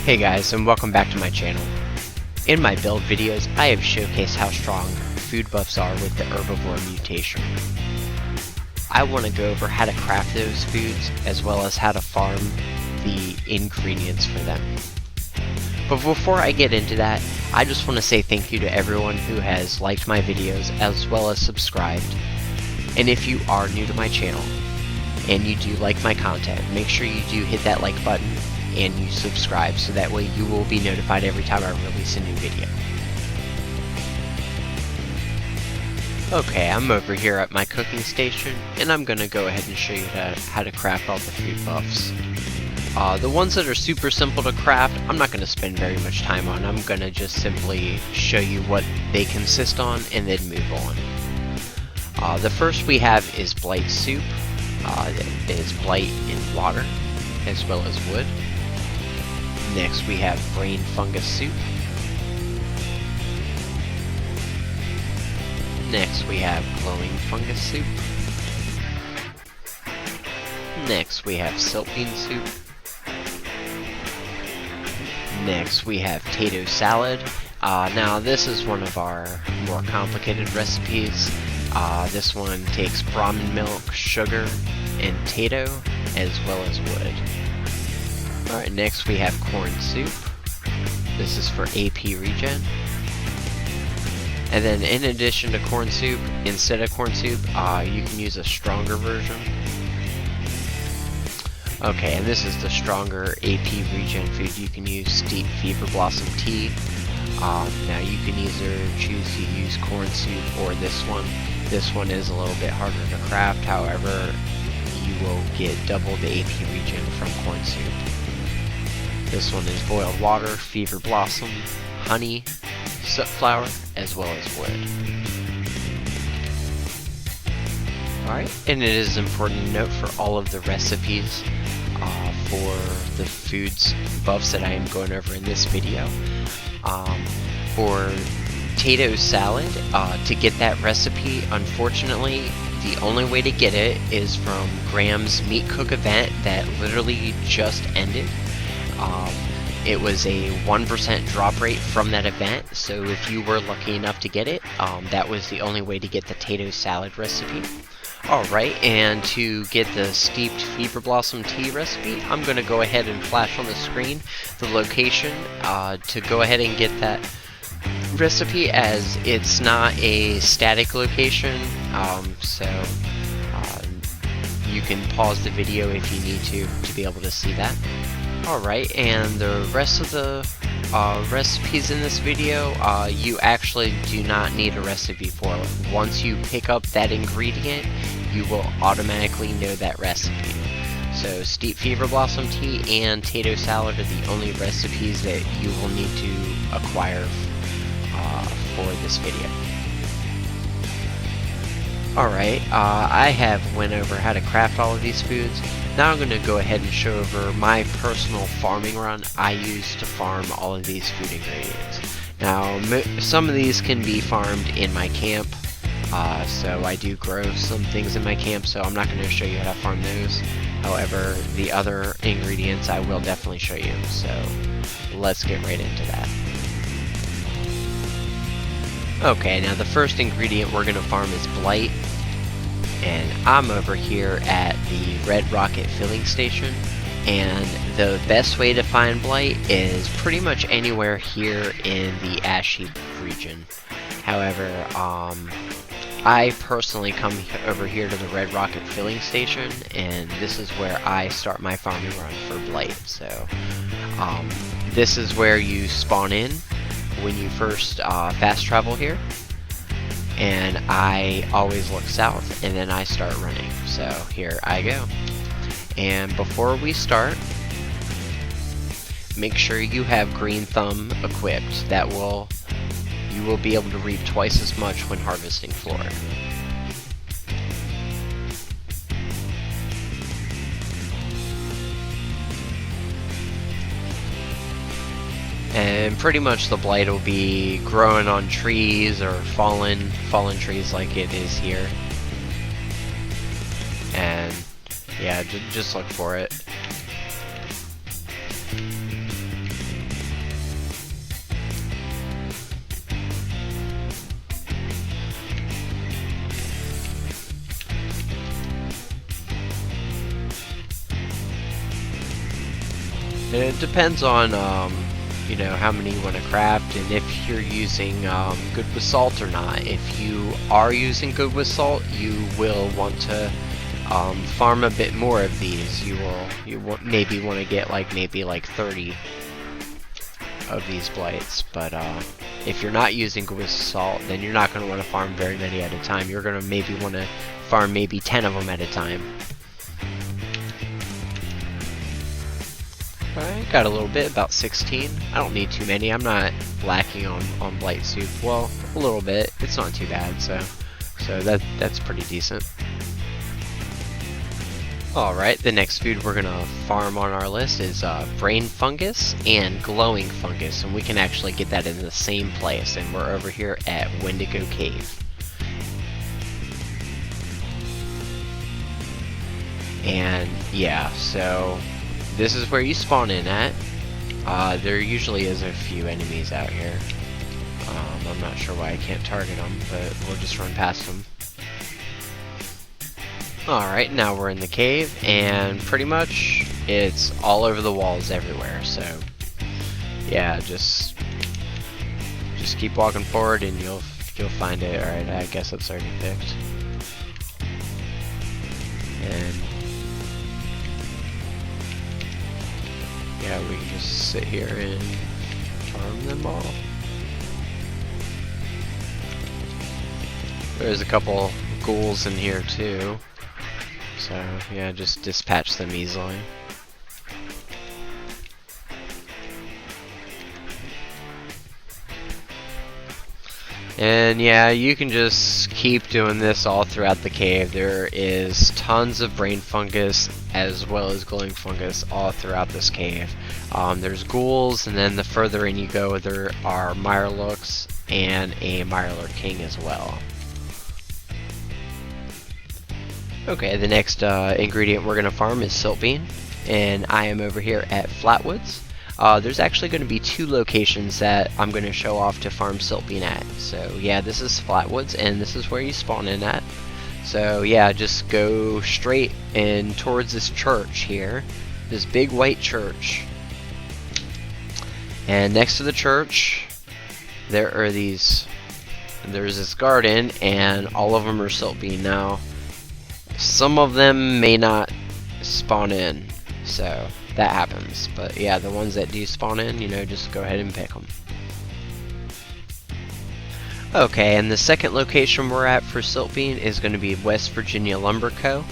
Hey guys, and welcome back to my channel. In my build videos, I have showcased how strong food buffs are with the Herbivore mutation. I want to go over how to craft those foods, as well as how to farm the ingredients for them. But before I get into that, I just want to say thank you to everyone who has liked my videos, as well as subscribed. And if you are new to my channel, and you do like my content, make sure you do hit that like button and you subscribe, so that way you will be notified every time I release a new video. Okay, I'm over here at my cooking station, and I'm gonna go ahead and show you how to craft all the food buffs. The ones that are super simple to craft, I'm not gonna spend very much time on. I'm gonna just simply show you what they consist on and then move on. The first we have is blight soup. It is blight in water, as well as wood. Next we have brain fungus soup. Next we have glowing fungus soup. Next we have silt bean soup. Next we have potato salad. Now this is one of our more complicated recipes. This one takes Brahmin milk, sugar, and potato, as well as wood. Alright, next we have corn soup. This is for AP regen. And then in addition to corn soup, instead of corn soup, you can use a stronger version. Okay, and this is the stronger AP regen food. You can use steep fever blossom tea. Now you can either choose to use corn soup or this one. This one is a little bit harder to craft, however, you will get double the AP regen from corn soup. This one is boiled water, fever blossom, honey, soot flour, as well as wood. Alright, and it is important to note for all of the recipes for the foods buffs that I am going over in this video. For potato salad, to get that recipe, unfortunately, the only way to get it is from Graham's Meat Cook event that literally just ended. It was a 1% drop rate from that event, so if you were lucky enough to get it, that was the only way to get the potato salad recipe. Alright, and to get the steeped fever blossom tea recipe, I'm going to go ahead and flash on the screen the location to go ahead and get that recipe, as it's not a static location, so you can pause the video if you need to be able to see that. Alright, and the rest of the recipes in this video, you actually do not need a recipe for. Once you pick up that ingredient, you will automatically know that recipe. So steep fever blossom tea and potato salad are the only recipes that you will need to acquire for this video. Alright, I have went over how to craft all of these foods. Now I'm going to go ahead and show over my personal farming run I use to farm all of these food ingredients. Now, some of these can be farmed in my camp, so I do grow some things in my camp, so I'm not going to show you how to farm those. However, the other ingredients I will definitely show you, so let's get right into that. Okay, now the first ingredient we're going to farm is blight, and I'm over here at the Red Rocket filling station, and the best way to find blight is pretty much anywhere here in the ash heap region. However, I personally come over here to the Red Rocket filling station, and this is where I start my farming run for blight. So this is where you spawn in when you first fast travel here, and I always look south and then I start running. So here I go, and before we start, make sure you have green thumb equipped. You will be able to reap twice as much when harvesting flora. And pretty much the blight will be growing on trees or fallen trees like it is here. And yeah, just look for it. And it depends on you know, how many you want to craft and if you're using good with salt or not. If you are using good with salt, you will want to farm a bit more of these. You maybe want to get maybe like 30 of these blights, but if you're not using good with salt, then you're not going to want to farm very many at a time. You're going to maybe want to farm maybe 10 of them at a time. Alright, got a little bit, about 16. I don't need too many. I'm not lacking on blight soup. Well, a little bit. It's not too bad, so that's pretty decent. Alright, the next food we're gonna farm on our list is brain fungus and glowing fungus, and we can actually get that in the same place, and we're over here at Wendigo Cave. And yeah, so this is where you spawn in at. There usually is a few enemies out here. I'm not sure why I can't target them, but we'll just run past them. Alright, now we're in the cave, and pretty much it's all over the walls everywhere, so yeah, just keep walking forward and you'll find it. Alright, I guess it's already picked. And yeah, we can just sit here and farm them all. There's a couple ghouls in here too. So yeah, just dispatch them easily. And yeah, you can just keep doing this all throughout the cave. There is tons of brain fungus as well as glowing fungus all throughout this cave. There's ghouls, and then the further in you go, there are mirelurks and a mirelurk king as well. Okay, the next ingredient we're going to farm is siltbean, and I am over here at Flatwoods. There's actually going to be two locations that I'm going to show off to farm siltbean at. So yeah, this is Flatwoods, and this is where you spawn in at. So yeah, just go straight in towards this church here, this big white church. And next to the church, there's this garden, and all of them are siltbean. Now, some of them may not spawn in, so that happens. But yeah, the ones that do spawn in, you know, just go ahead and pick them. Okay, and the second location we're at for siltbean is going to be West Virginia Lumber Co.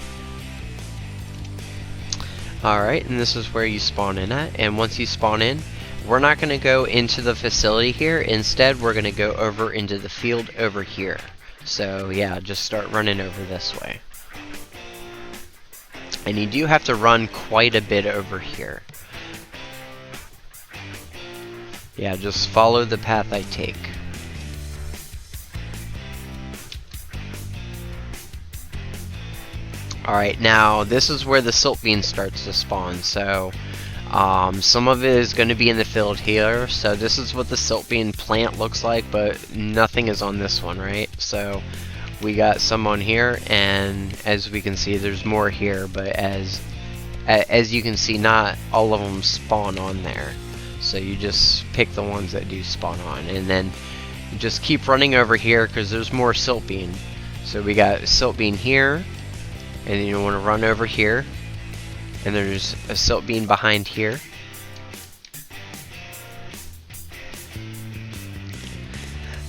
Alright, and this is where you spawn in at, and once you spawn in, we're not going to go into the facility here. Instead, we're going to go over into the field over here. So yeah, just start running over this way. And you do have to run quite a bit over here. Yeah, just follow the path I take. Alright, now this is where the siltbean starts to spawn. So some of it is going to be in the field here. So this is what the siltbean plant looks like, but nothing is on this one, right? So we got some on here, and as we can see, there's more here, but as you can see, not all of them spawn on there. So you just pick the ones that do spawn on, and then just keep running over here because there's more siltbean. So we got siltbean here, and then you want to run over here, and there's a siltbean behind here.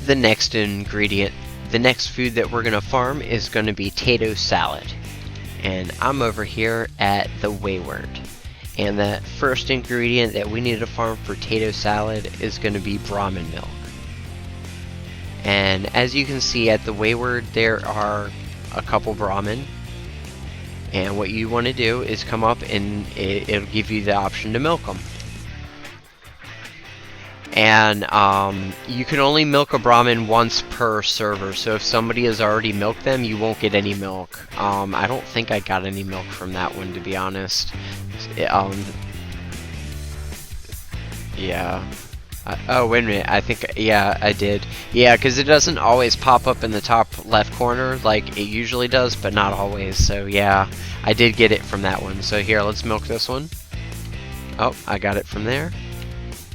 The next ingredient, the next food that we're going to farm is going to be tato salad. And I'm over here at the Wayward. And the first ingredient that we need to farm for tato salad is going to be Brahmin milk. And as you can see at the Wayward, there are a couple Brahmin. And what you want to do is come up, and it'll give you the option to milk them. And you can only milk a Brahmin once per server, so if somebody has already milked them, you won't get any milk. I don't think I got any milk from that one, to be honest. Yeah. Oh, wait a minute, I think, yeah, I did. Yeah, because it doesn't always pop up in the top left corner like it usually does, but not always. So yeah, I did get it from that one. So here, let's milk this one. Oh, I got it from there.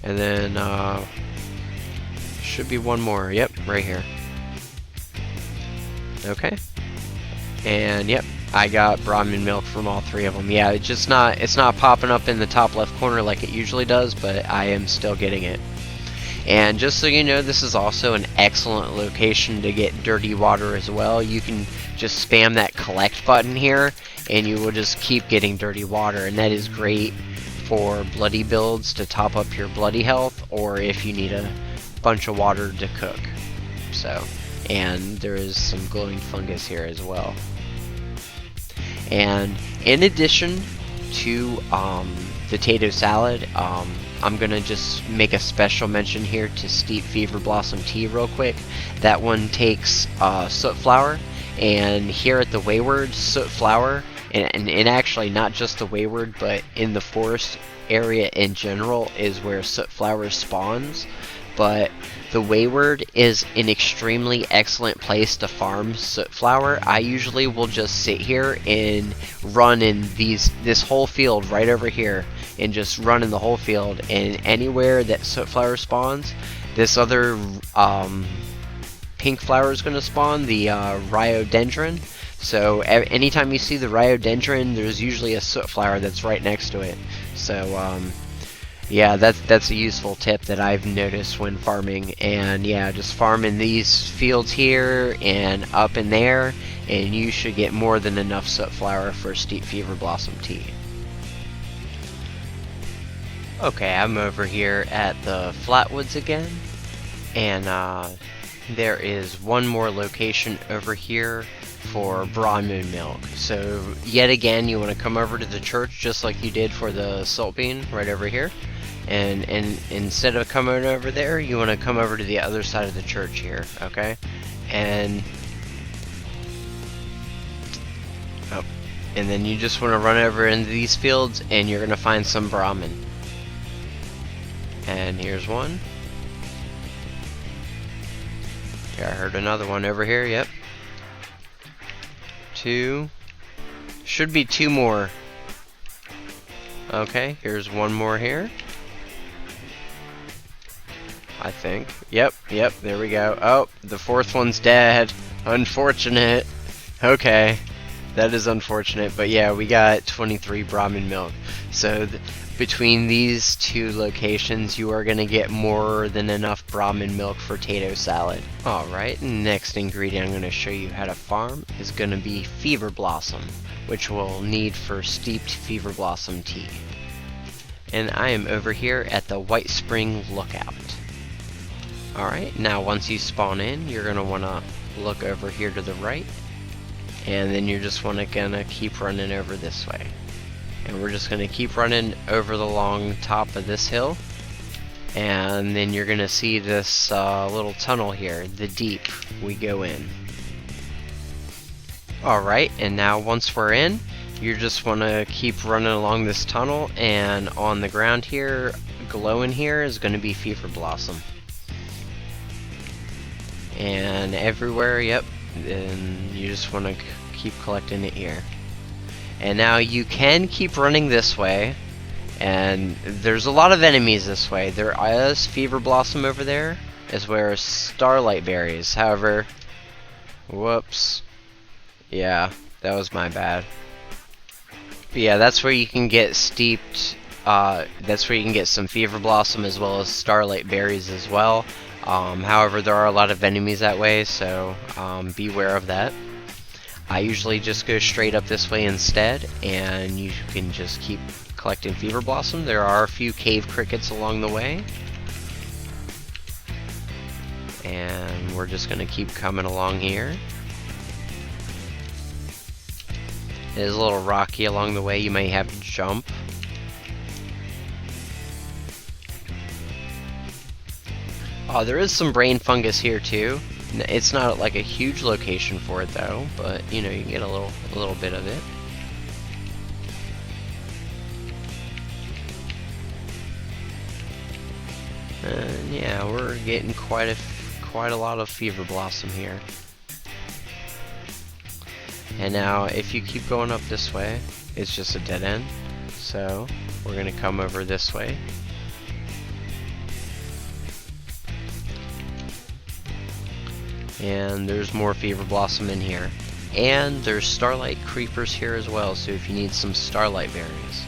And then, should be one more. Yep, right here. Okay. And yep, I got Brahmin milk from all three of them. Yeah, it's not popping up in the top left corner like it usually does, but I am still getting it. And just so you know, this is also an excellent location to get dirty water as well. You can just spam that collect button here, and you will just keep getting dirty water, and that is great for bloody builds to top up your bloody health, or if you need a bunch of water to cook. So, and there is some glowing fungus here as well. And in addition to potato salad, I'm gonna just make a special mention here to Steep Fever Blossom Tea real quick. That one takes soot flower, and here at the Wayward, soot flower, and actually not just the Wayward, but in the forest area in general is where soot flower spawns. But the Wayward is an extremely excellent place to farm soot flower. I usually will just sit here and run in this whole field right over here, and just run in the whole field, and anywhere that soot flower spawns, this other pink flower is going to spawn, the rhododendron. So anytime you see the rhododendron, there's usually a soot flower that's right next to it. So yeah, that's a useful tip that I've noticed when farming. And yeah, just farm in these fields here and up in there, and you should get more than enough soot flower for Steep Fever Blossom Tea. Okay, I'm over here at the Flatwoods again, and there is one more location over here for Brahmin milk. So yet again, you want to come over to the church just like you did for the salt bean right over here, and instead of coming over there, you want to come over to the other side of the church here. Okay, and then you just want to run over into these fields, and you're gonna find some Brahmin. And here's one. Here, I heard another one over here. Yep. Two. Should be two more. Okay, here's one more here. I think. Yep, there we go. Oh, the fourth one's dead. Unfortunate. Okay, that is unfortunate. But yeah, we got 23 Brahmin milk. So between these two locations, you are going to get more than enough Brahmin milk for potato salad. Alright, next ingredient I'm going to show you how to farm is going to be Fever Blossom, which we'll need for steeped Fever Blossom tea. And I am over here at the White Spring Lookout. Alright, now once you spawn in, you're going to want to look over here to the right, and then you're just gonna keep running over this way. And we're just going to keep running over the long top of this hill, and then you're going to see this little tunnel here, the deep we go in. Alright, and now once we're in, you just want to keep running along this tunnel, and on the ground here, glowing here, is going to be Fever Blossom. And everywhere, yep, and you just want to keep collecting it here. And now you can keep running this way, and there's a lot of enemies this way. There is Fever Blossom over there, as well as Starlight Berries. However, whoops. Yeah, that was my bad. But yeah, that's where you can get steeped, that's where you can get some Fever Blossom as well as Starlight Berries as well. However, there are a lot of enemies that way, so beware of that. I usually just go straight up this way instead, and you can just keep collecting Fever Blossom. There are a few cave crickets along the way, and we're just going to keep coming along here. It is a little rocky along the way, you may have to jump. There is some brain fungus here too. It's not like a huge location for it though, but you know, you can get a little bit of it. And yeah, we're getting quite a lot of Fever Blossom here. And now if you keep going up this way, it's just a dead end. So we're gonna come over this way. And there's more fever blossom in here. And there's starlight creepers here as well, so if you need some starlight berries.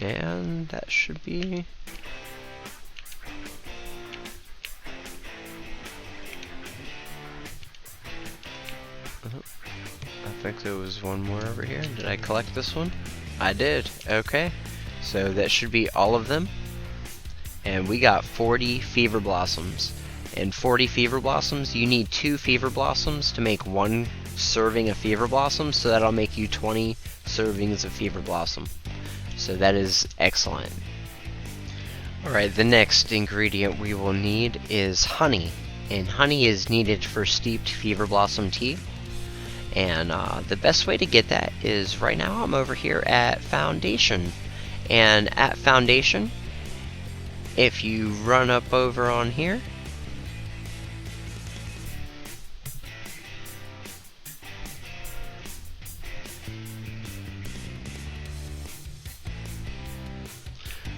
And that should be... I think there was one more over here. Did I collect this one? I did. Okay. So that should be all of them. And we got 40 fever blossoms. And 40 fever blossoms, you need 2 fever blossoms to make 1 serving of fever blossom, so that'll make you 20 servings of fever blossom. So that is excellent. Alright, the next ingredient we will need is honey. And honey is needed for steeped fever blossom tea. And the best way to get that is, right now I'm over here at Foundation. And at Foundation, if you run up over on here,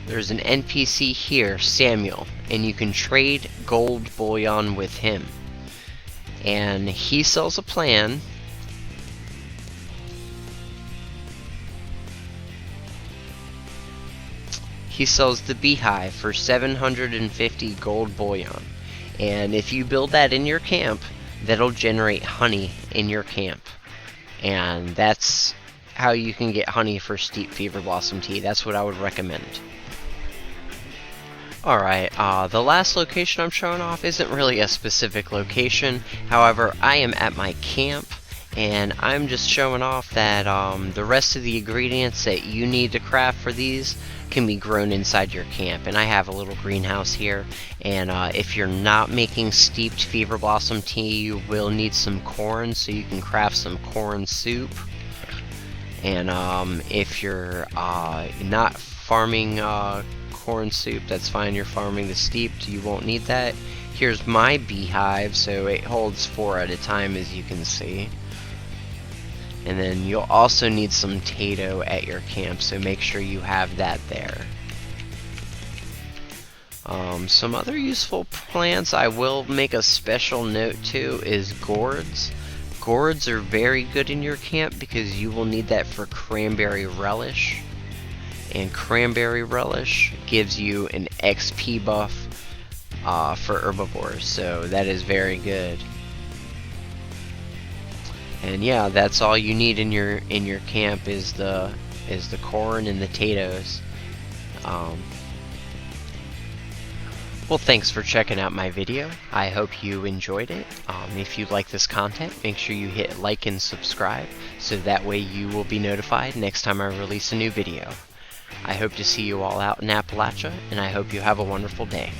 there's an NPC here, Samuel, and you can trade gold bullion with him. And he sells a plan. He sells the beehive for 750 gold bullion. And if you build that in your camp, that'll generate honey in your camp. And that's how you can get honey for steep fever blossom tea. That's what I would recommend. Alright, the last location I'm showing off isn't really a specific location. However, I am at my camp, and I'm just showing off that the rest of the ingredients that you need to craft for these can be grown inside your camp. And I have a little greenhouse here, and if you're not making steeped fever blossom tea, you will need some corn, so you can craft some corn soup. And if you're not farming corn soup, that's fine. You're farming the steeped, you won't need that. Here's my beehive, so it holds 4 at a time, as you can see. And then you'll also need some Tato at your camp, so make sure you have that there. Some other useful plants I will make a special note to is gourds. Gourds are very good in your camp because you will need that for cranberry relish. And cranberry relish gives you an XP buff for herbivores, so that is very good. And yeah, that's all you need in your camp is the corn and the potatoes. Well, thanks for checking out my video. I hope you enjoyed it. If you like this content, make sure you hit like and subscribe, so that way you will be notified next time I release a new video. I hope to see you all out in Appalachia, and I hope you have a wonderful day.